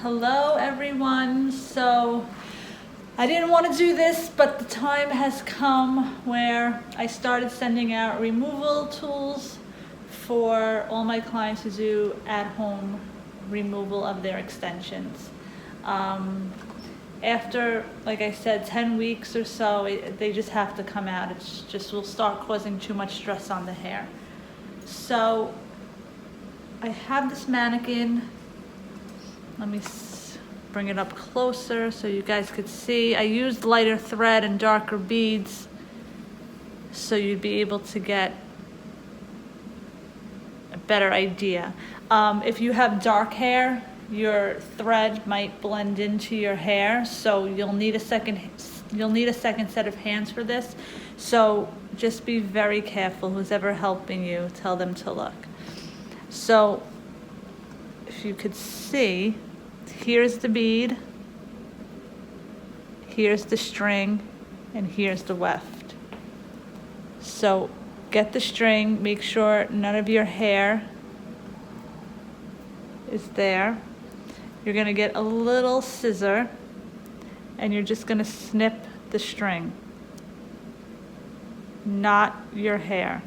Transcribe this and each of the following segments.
Hello everyone. So I didn't want to do this, but the time has come where I started sending out removal tools for all my clients to do at-home removal of their extensions. After, like I said, 10 weeks or so, they just have to come out. It's just will start causing too much stress on the hair. So I have this mannequin. Let me bring it up closer so you guys could see. I used lighter thread and darker beads so you'd be able to get a better idea. If you have dark hair, your thread might blend into your hair, so you'll need a second set of hands for this. So just be very careful. Who's ever helping you, tell them to look. So if you could see, here's the bead, here's the string, and here's the weft. So get the string, make sure none of your hair is there. You're gonna get a little scissor and you're just gonna snip the string, not your hair.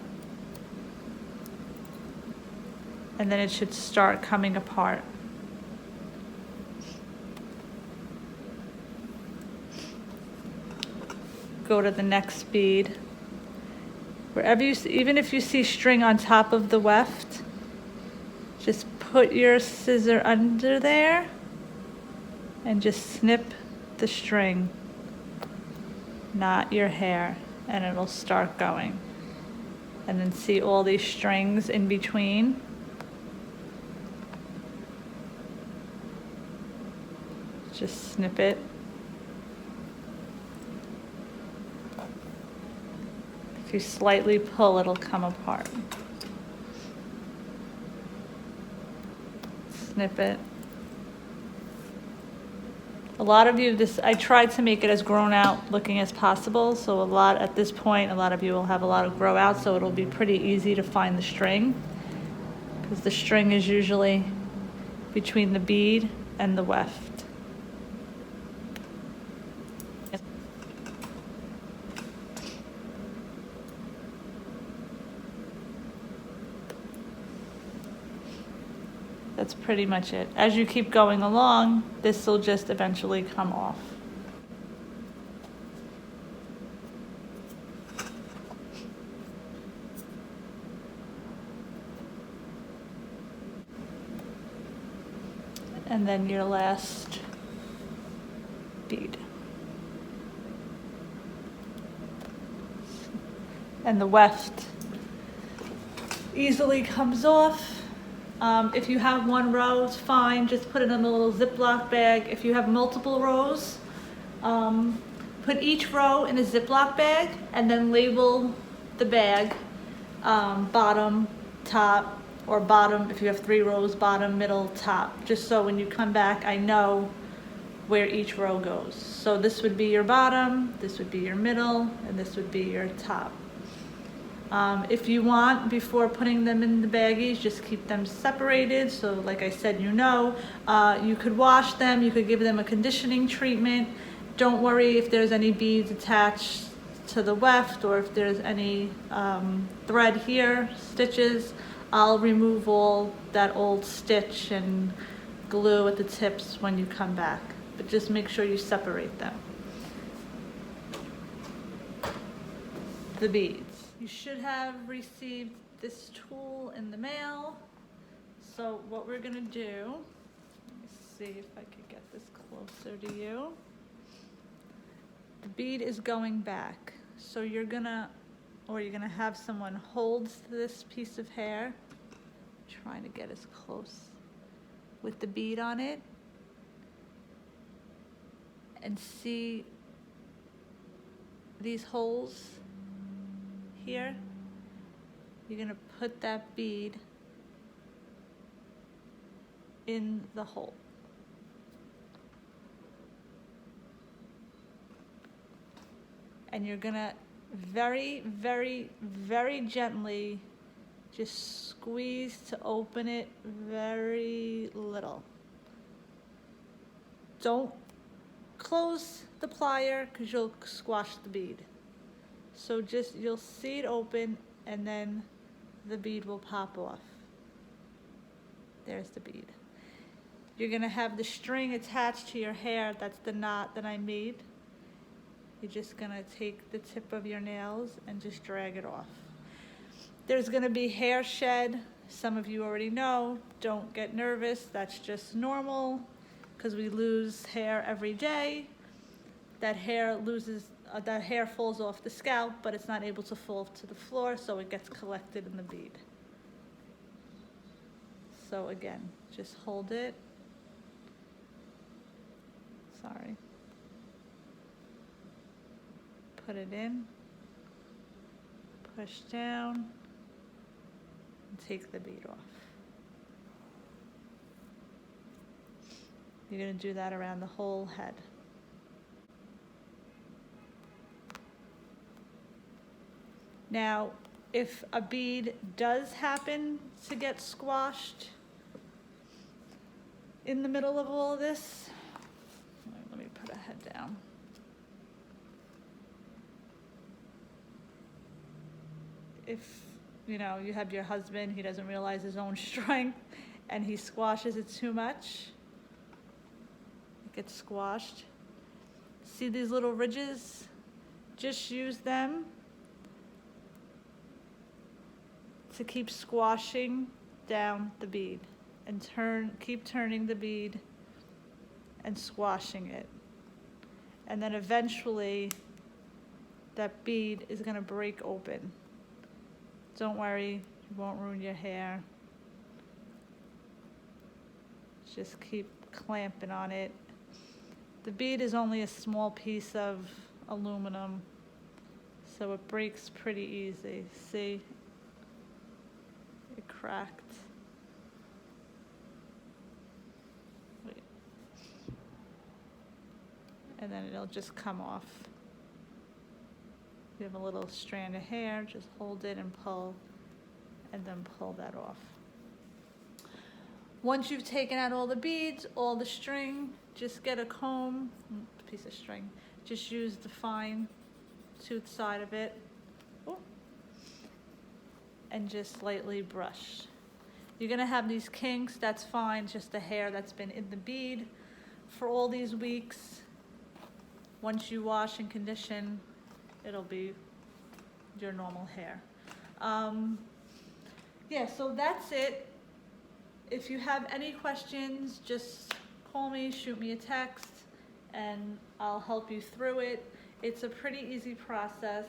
And then it should start coming apart. Go to the next bead. Wherever you see, even if you see string on top of the weft, just put your scissor under there and just snip the string, not your hair, and it'll start going. And then see all these strings in between. Just snip it. If you slightly pull, it'll come apart. Snip it. A lot of you, I tried to make it as grown out looking as possible, so at this point, a lot of you will have a lot of grow out, so it'll be pretty easy to find the string, because the string is usually between the bead and the weft. That's pretty much it. As you keep going along, this will just eventually come off. And then your last bead. And the weft easily comes off. If you have one row, it's fine. Just put it in a little Ziploc bag. If you have multiple rows, put each row in a Ziploc bag and then label the bag bottom, top, or bottom. If you have 3 rows, bottom, middle, top. Just so when you come back, I know where each row goes. So this would be your bottom, this would be your middle, and this would be your top. If you want, before putting them in the baggies, just keep them separated. So like I said, you could wash them, you could give them a conditioning treatment. Don't worry if there's any beads attached to the weft or if there's any thread here, stitches. I'll remove all that old stitch and glue at the tips when you come back. But just make sure you separate them. The beads. You should have received this tool in the mail. So what we're gonna do, let me see if I could get this closer to you. The bead is going back. So you're gonna have someone hold this piece of hair, trying to get as close with the bead on it, and see these holes here. You're gonna put that bead in the hole. And you're gonna very, very, very gently just squeeze to open it very little. Don't close the plier because you'll squash the bead. So just, you'll see it open and then the bead will pop off. There's the bead. You're gonna have the string attached to your hair. That's the knot that I made. You're just gonna take the tip of your nails and just drag it off. There's gonna be hair shed. Some of you already know, don't get nervous. That's just normal because we lose hair every day. That hair falls off the scalp, but it's not able to fall to the floor, so it gets collected in the bead. So again, just hold it. Sorry. Put it in, push down, and take the bead off. You're going to do that around the whole head. Now, if a bead does happen to get squashed in the middle of all of this, let me put a head down. If, you know, you have your husband, he doesn't realize his own strength and he squashes it too much, it gets squashed. See these little ridges? Just use them to keep squashing down the bead and keep turning the bead and squashing it. And then eventually that bead is gonna break open. Don't worry, you won't ruin your hair. Just keep clamping on it. The bead is only a small piece of aluminum, so it breaks pretty easy. See? It cracked. Wait. And then it'll just come off. You have a little strand of hair, just hold it and pull, and then pull that off. Once you've taken out all the beads, all the string, just get a comb, piece of string, just use the fine tooth side of it, and just lightly brush. You're gonna have these kinks, that's fine, just the hair that's been in the bead for all these weeks. Once you wash and condition, it'll be your normal hair. Yeah, so that's it. If you have any questions, just call me, shoot me a text, and I'll help you through it. It's a pretty easy process.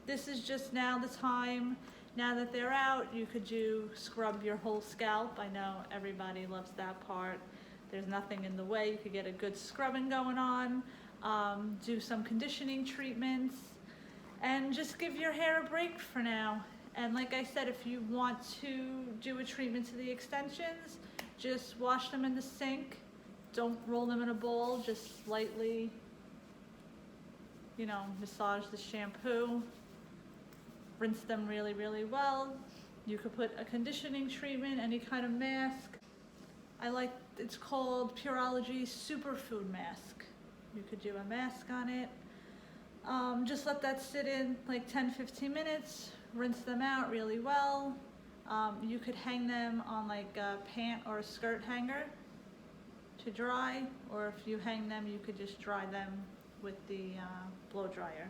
This is just now the time, now that they're out, you could scrub your whole scalp. I know everybody loves that part. There's nothing in the way. You could get a good scrubbing going on. Do some conditioning treatments, and just give your hair a break for now. And like I said, if you want to do a treatment to the extensions, just wash them in the sink. Don't roll them in a bowl, just lightly, you know, massage the shampoo. Rinse them really, really well. You could put a conditioning treatment, any kind of mask. It's called Pureology Superfood Mask. You could do a mask on it. Just let that sit in like 10-15 minutes, rinse them out really well. You could hang them on like a pant or a skirt hanger to dry, or if you hang them, you could just dry them with the blow dryer.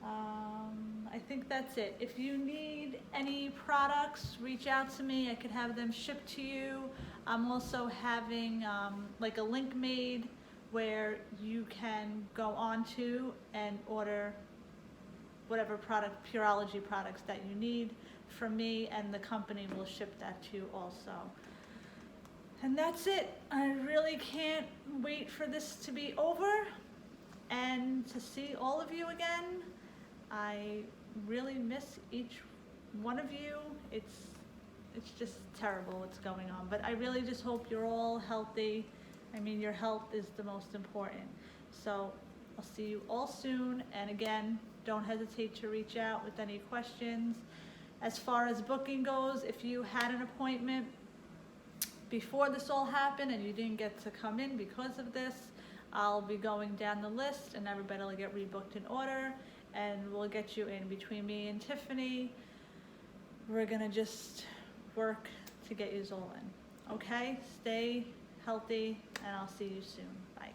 I think that's it. If you need any products, reach out to me. I could have them shipped to you. I'm also having like a link made where you can go onto and order whatever Pureology products that you need from me, and the company will ship that to you also. And that's it. I really can't wait for this to be over and to see all of you again. I really miss each one of you. It's just terrible what's going on, but I really just hope you're all healthy. I mean, your health is the most important. So I'll see you all soon. And again, don't hesitate to reach out with any questions. As far as booking goes, if you had an appointment before this all happened and you didn't get to come in because of this, I'll be going down the list and everybody will get rebooked in order, and we'll get you in. Between me and Tiffany, we're gonna just work to get you all in. Okay, stay healthy and I'll see you soon. Bye.